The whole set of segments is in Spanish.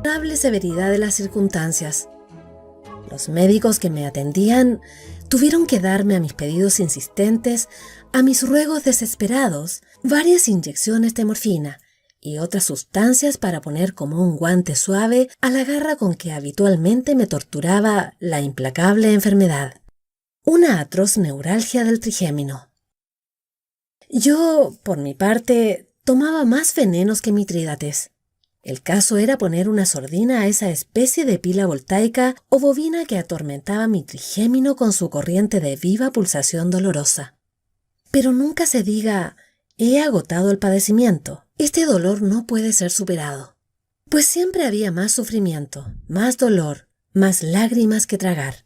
notable severidad de las circunstancias. Los médicos que me atendían tuvieron que darme a mis pedidos insistentes, a mis ruegos desesperados, varias inyecciones de morfina y otras sustancias para poner como un guante suave a la garra con que habitualmente me torturaba la implacable enfermedad, una atroz neuralgia del trigémino. Yo, por mi parte, tomaba más venenos que Mitrídates. El caso era poner una sordina a esa especie de pila voltaica o bobina que atormentaba mi trigémino con su corriente de viva pulsación dolorosa. Pero nunca se diga, he agotado el padecimiento, este dolor no puede ser superado. Pues siempre había más sufrimiento, más dolor, más lágrimas que tragar.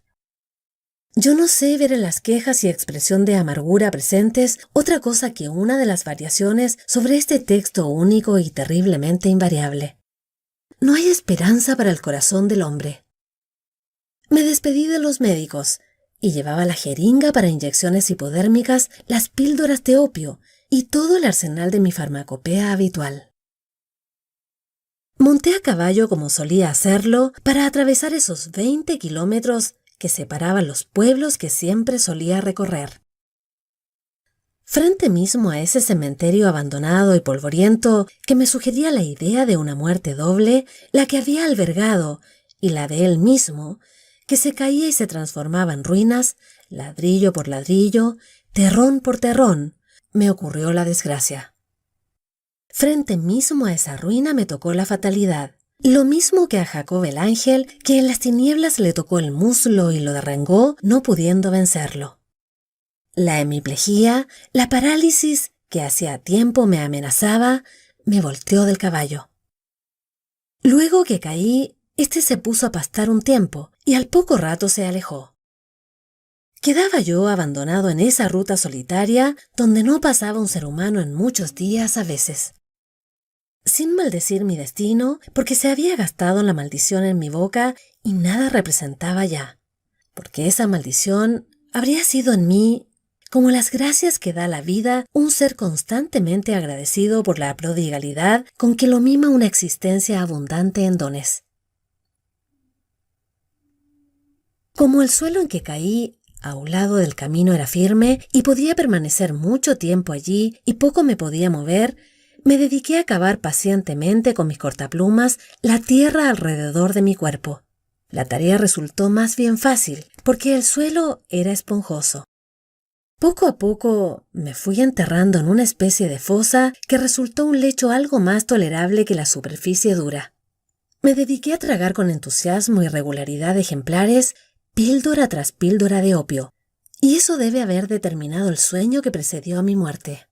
Yo no sé ver en las quejas y expresión de amargura presentes otra cosa que una de las variaciones sobre este texto único y terriblemente invariable. No hay esperanza para el corazón del hombre. Me despedí de los médicos y llevaba la jeringa para inyecciones hipodérmicas, las píldoras de opio y todo el arsenal de mi farmacopea habitual. Monté a caballo como solía hacerlo para atravesar esos 20 kilómetros que separaban los pueblos que siempre solía recorrer. Frente mismo a ese cementerio abandonado y polvoriento que me sugería la idea de una muerte doble, la que había albergado y la de él mismo, que se caía y se transformaba en ruinas, ladrillo por ladrillo, terrón por terrón, me ocurrió la desgracia. Frente mismo a esa ruina me tocó la fatalidad. Lo mismo que a Jacob el ángel, que en las tinieblas le tocó el muslo y lo derrengó, no pudiendo vencerlo. La hemiplegia, la parálisis que hacía tiempo me amenazaba, me volteó del caballo. Luego que caí, este se puso a pastar un tiempo y al poco rato se alejó. Quedaba yo abandonado en esa ruta solitaria donde no pasaba un ser humano en muchos días a veces. Sin maldecir mi destino, porque se había gastado la maldición en mi boca y nada representaba ya, porque esa maldición habría sido en mí como las gracias que da la vida un ser constantemente agradecido por la prodigalidad con que lo mima una existencia abundante en dones. Como el suelo en que caí a un lado del camino era firme y podía permanecer mucho tiempo allí y poco me podía mover, me dediqué a cavar pacientemente con mis cortaplumas la tierra alrededor de mi cuerpo. La tarea resultó más bien fácil, porque el suelo era esponjoso. Poco a poco me fui enterrando en una especie de fosa que resultó un lecho algo más tolerable que la superficie dura. Me dediqué a tragar con entusiasmo y regularidad de ejemplares píldora tras píldora de opio, y eso debe haber determinado el sueño que precedió a mi muerte.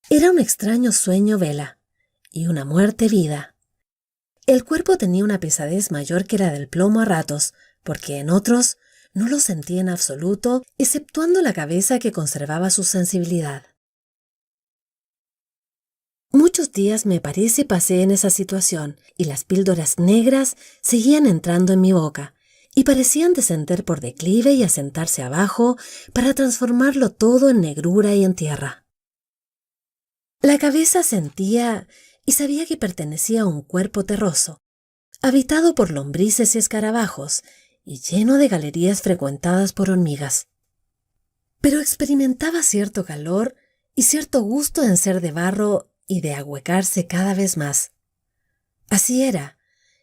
Era un extraño sueño vela y una muerte vida. El cuerpo tenía una pesadez mayor que la del plomo a ratos, porque en otros no lo sentía en absoluto, exceptuando la cabeza que conservaba su sensibilidad. Muchos días me parece pasé en esa situación, y las píldoras negras seguían entrando en mi boca, y parecían descender por declive y asentarse abajo para transformarlo todo en negrura y en tierra. La cabeza sentía y sabía que pertenecía a un cuerpo terroso, habitado por lombrices y escarabajos y lleno de galerías frecuentadas por hormigas. Pero experimentaba cierto calor y cierto gusto en ser de barro y de ahuecarse cada vez más. Así era,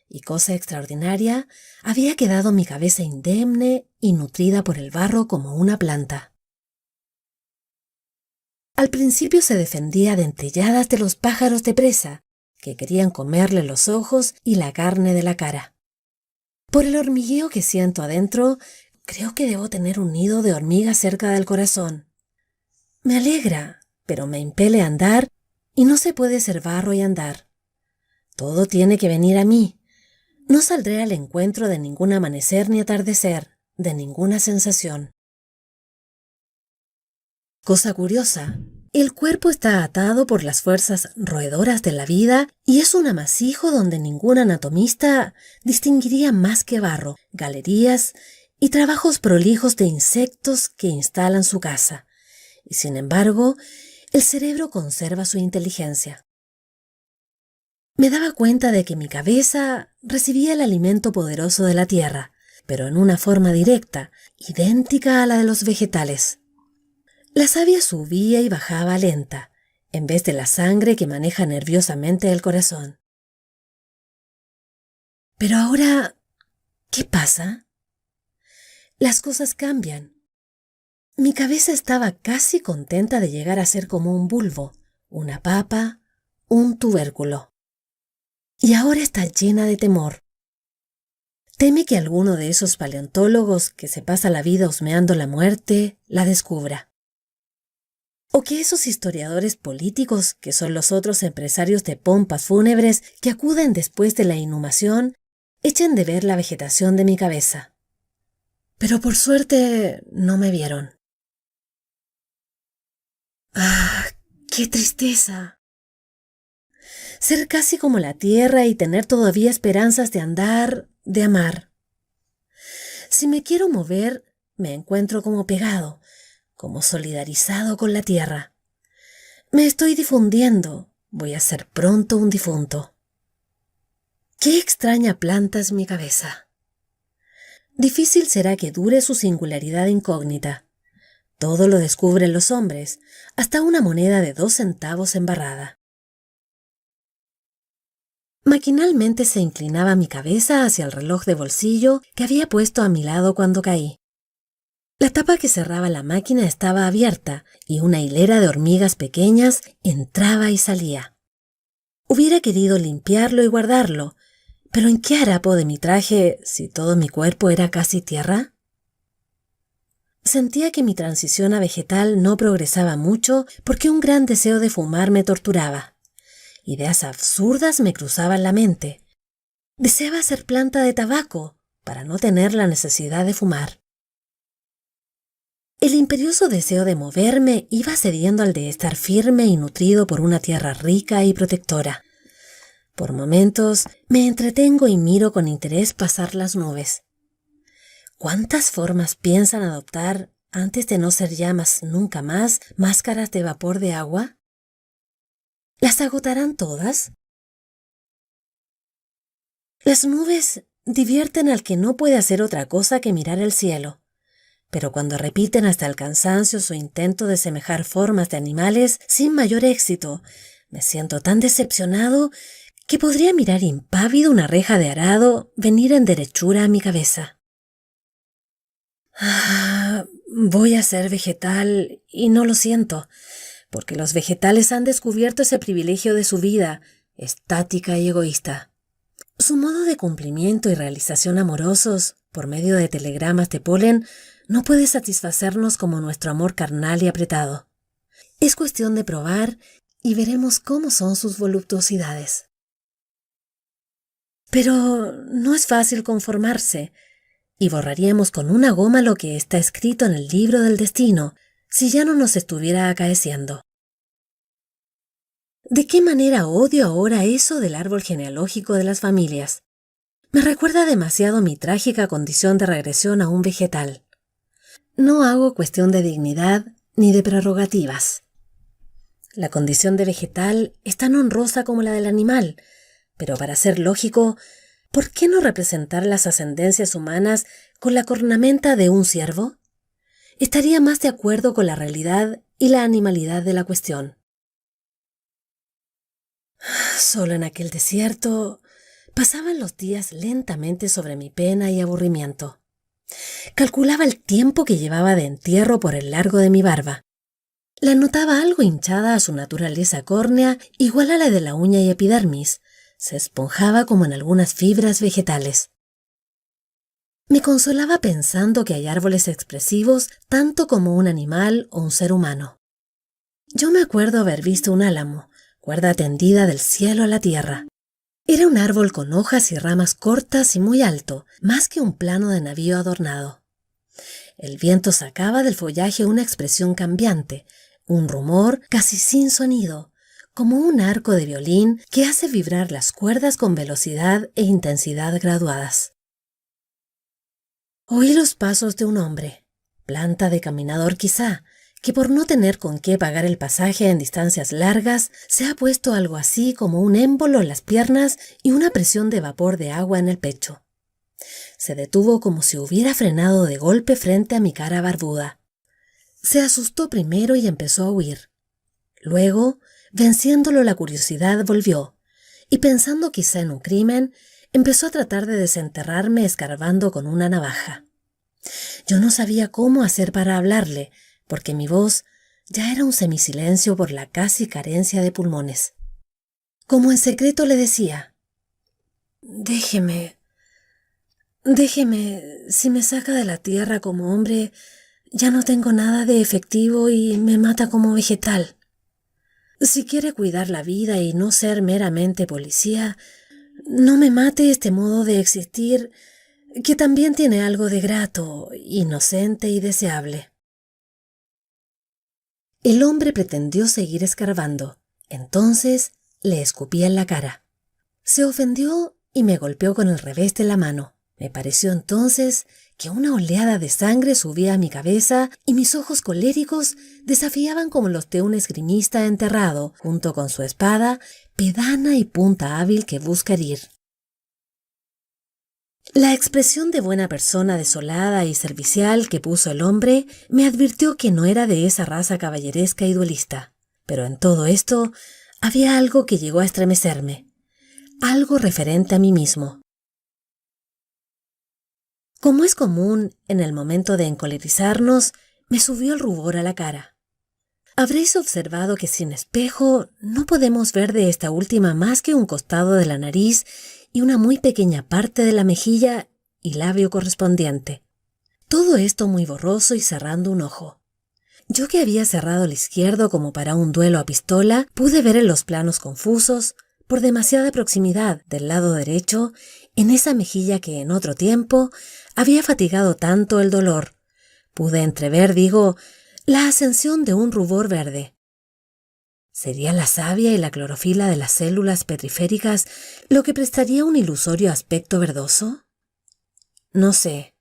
y cosa extraordinaria, había quedado mi cabeza indemne y nutrida por el barro como una planta. Al principio se defendía de dentelladas de los pájaros de presa, que querían comerle los ojos y la carne de la cara. Por el hormigueo que siento adentro, creo que debo tener un nido de hormigas cerca del corazón. Me alegra, pero me impele a andar, y no se puede ser barro y andar. Todo tiene que venir a mí. No saldré al encuentro de ningún amanecer ni atardecer, de ninguna sensación. Cosa curiosa, el cuerpo está atado por las fuerzas roedoras de la vida y es un amasijo donde ningún anatomista distinguiría más que barro, galerías y trabajos prolijos de insectos que instalan su casa. Y sin embargo, el cerebro conserva su inteligencia. Me daba cuenta de que mi cabeza recibía el alimento poderoso de la tierra, pero en una forma directa, idéntica a la de los vegetales. La savia subía y bajaba lenta, en vez de la sangre que maneja nerviosamente el corazón. Pero ahora, ¿qué pasa? Las cosas cambian. Mi cabeza estaba casi contenta de llegar a ser como un bulbo, una papa, un tubérculo. Y ahora está llena de temor. Teme que alguno de esos paleontólogos que se pasa la vida husmeando la muerte la descubra. O que esos historiadores políticos, que son los otros empresarios de pompas fúnebres que acuden después de la inhumación, echen de ver la vegetación de mi cabeza. Pero por suerte no me vieron. ¡Ah, qué tristeza! Ser casi como la tierra y tener todavía esperanzas de andar, de amar. Si me quiero mover, me encuentro como pegado, como solidarizado con la tierra. Me estoy difundiendo, voy a ser pronto un difunto. ¡Qué extraña planta es mi cabeza! Difícil será que dure su singularidad incógnita. Todo lo descubren los hombres, hasta una moneda de 2 centavos embarrada. Maquinalmente se inclinaba mi cabeza hacia el reloj de bolsillo que había puesto a mi lado cuando caí. La tapa que cerraba la máquina estaba abierta y una hilera de hormigas pequeñas entraba y salía. Hubiera querido limpiarlo y guardarlo, pero ¿en qué harapo de mi traje si todo mi cuerpo era casi tierra? Sentía que mi transición a vegetal no progresaba mucho porque un gran deseo de fumar me torturaba. Ideas absurdas me cruzaban la mente. Deseaba ser planta de tabaco para no tener la necesidad de fumar. El imperioso deseo de moverme iba cediendo al de estar firme y nutrido por una tierra rica y protectora. Por momentos me entretengo y miro con interés pasar las nubes. ¿Cuántas formas piensan adoptar antes de no ser llamas nunca más máscaras de vapor de agua? ¿Las agotarán todas? Las nubes divierten al que no puede hacer otra cosa que mirar el cielo, pero cuando repiten hasta el cansancio su intento de semejar formas de animales sin mayor éxito, me siento tan decepcionado que podría mirar impávido una reja de arado venir en derechura a mi cabeza. Voy a ser vegetal y no lo siento, porque los vegetales han descubierto ese privilegio de su vida, estática y egoísta. Su modo de cumplimiento y realización amorosos, por medio de telegramas de polen, no puede satisfacernos como nuestro amor carnal y apretado. Es cuestión de probar y veremos cómo son sus voluptuosidades. Pero no es fácil conformarse, y borraríamos con una goma lo que está escrito en el libro del destino, si ya no nos estuviera acaeciendo. ¿De qué manera odio ahora eso del árbol genealógico de las familias? Me recuerda demasiado mi trágica condición de regresión a un vegetal. No hago cuestión de dignidad ni de prerrogativas. La condición de vegetal es tan honrosa como la del animal, pero para ser lógico, ¿por qué no representar las ascendencias humanas con la cornamenta de un ciervo? Estaría más de acuerdo con la realidad y la animalidad de la cuestión. Solo en aquel desierto pasaban los días lentamente sobre mi pena y aburrimiento. Calculaba el tiempo que llevaba de entierro por el largo de mi barba. La notaba algo hinchada a su naturaleza córnea, igual a la de la uña y epidermis. Se esponjaba como en algunas fibras vegetales. Me consolaba pensando que hay árboles expresivos tanto como un animal o un ser humano. Yo me acuerdo haber visto un álamo, cuerda tendida del cielo a la tierra. Era un árbol con hojas y ramas cortas y muy alto, más que un plano de navío adornado. El viento sacaba del follaje una expresión cambiante, un rumor casi sin sonido, como un arco de violín que hace vibrar las cuerdas con velocidad e intensidad graduadas. Oí los pasos de un hombre, planta de caminador quizá, que por no tener con qué pagar el pasaje en distancias largas, se ha puesto algo así como un émbolo en las piernas y una presión de vapor de agua en el pecho. Se detuvo como si hubiera frenado de golpe frente a mi cara barbuda. Se asustó primero y empezó a huir. Luego, venciéndolo la curiosidad, volvió, y pensando quizá en un crimen, empezó a tratar de desenterrarme escarbando con una navaja. Yo no sabía cómo hacer para hablarle, porque mi voz ya era un semisilencio por la casi carencia de pulmones. Como en secreto le decía: Déjeme, si me saca de la tierra como hombre, ya no tengo nada de efectivo y me mata como vegetal. Si quiere cuidar la vida y no ser meramente policía, no me mate este modo de existir, que también tiene algo de grato, inocente y deseable. El hombre pretendió seguir escarbando. Entonces le escupí en la cara. Se ofendió y me golpeó con el revés de la mano. Me pareció entonces que una oleada de sangre subía a mi cabeza y mis ojos coléricos desafiaban como los de un esgrimista enterrado, junto con su espada, pedana y punta hábil que busca herir. La expresión de buena persona desolada y servicial que puso el hombre me advirtió que no era de esa raza caballeresca y duelista. Pero en todo esto había algo que llegó a estremecerme, algo referente a mí mismo. Como es común en el momento de encolerizarnos, me subió el rubor a la cara. Habréis observado que sin espejo no podemos ver de esta última más que un costado de la nariz y una muy pequeña parte de la mejilla y labio correspondiente. Todo esto muy borroso y cerrando un ojo. Yo que había cerrado el izquierdo como para un duelo a pistola, pude ver en los planos confusos, por demasiada proximidad del lado derecho, en esa mejilla que en otro tiempo había fatigado tanto el dolor. Pude entrever, la ascensión de un rubor verde. ¿Sería la savia y la clorofila de las células petriféricas lo que prestaría un ilusorio aspecto verdoso? No sé,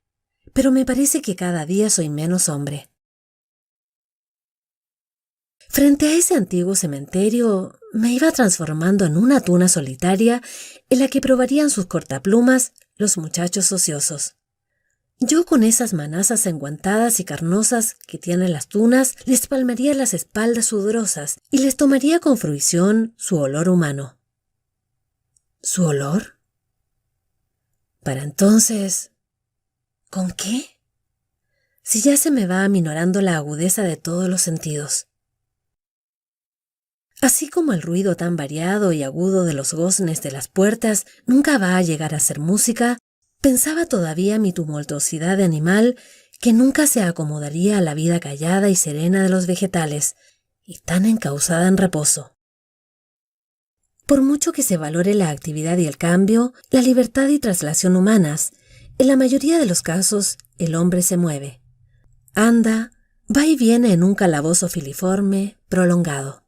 pero me parece que cada día soy menos hombre. Frente a ese antiguo cementerio me iba transformando en una tuna solitaria en la que probarían sus cortaplumas los muchachos ociosos. Yo con esas manazas enguantadas y carnosas que tienen las tunas les palmaría las espaldas sudorosas y les tomaría con fruición su olor humano. ¿Su olor? Para entonces, ¿con qué? Si ya se me va aminorando la agudeza de todos los sentidos. Así como el ruido tan variado y agudo de los goznes de las puertas nunca va a llegar a ser música, pensaba todavía mi tumultuosidad de animal que nunca se acomodaría a la vida callada y serena de los vegetales, y tan encauzada en reposo. Por mucho que se valore la actividad y el cambio, la libertad y traslación humanas, en la mayoría de los casos el hombre se mueve. Anda, va y viene en un calabozo filiforme, prolongado.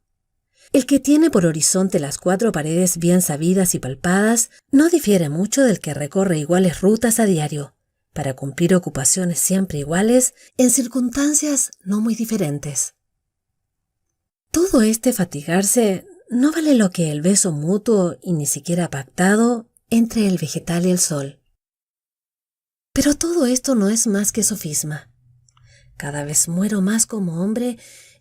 El que tiene por horizonte las cuatro paredes bien sabidas y palpadas no difiere mucho del que recorre iguales rutas a diario, para cumplir ocupaciones siempre iguales en circunstancias no muy diferentes. Todo este fatigarse no vale lo que el beso mutuo y ni siquiera pactado entre el vegetal y el sol. Pero todo esto no es más que sofisma. Cada vez muero más como hombre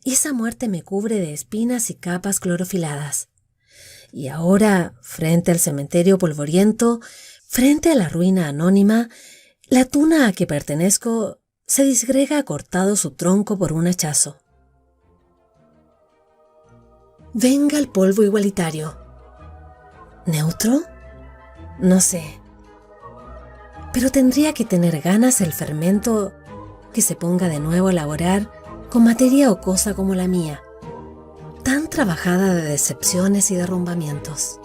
y esa muerte me cubre de espinas y capas clorofiladas. Y ahora, frente al cementerio polvoriento, frente a la ruina anónima, la tuna a que pertenezco se disgrega cortado su tronco por un hachazo. Venga el polvo igualitario. ¿Neutro? No sé. Pero tendría que tener ganas el fermento que se ponga de nuevo a elaborar con materia ocosa como la mía, tan trabajada de decepciones y derrumbamientos.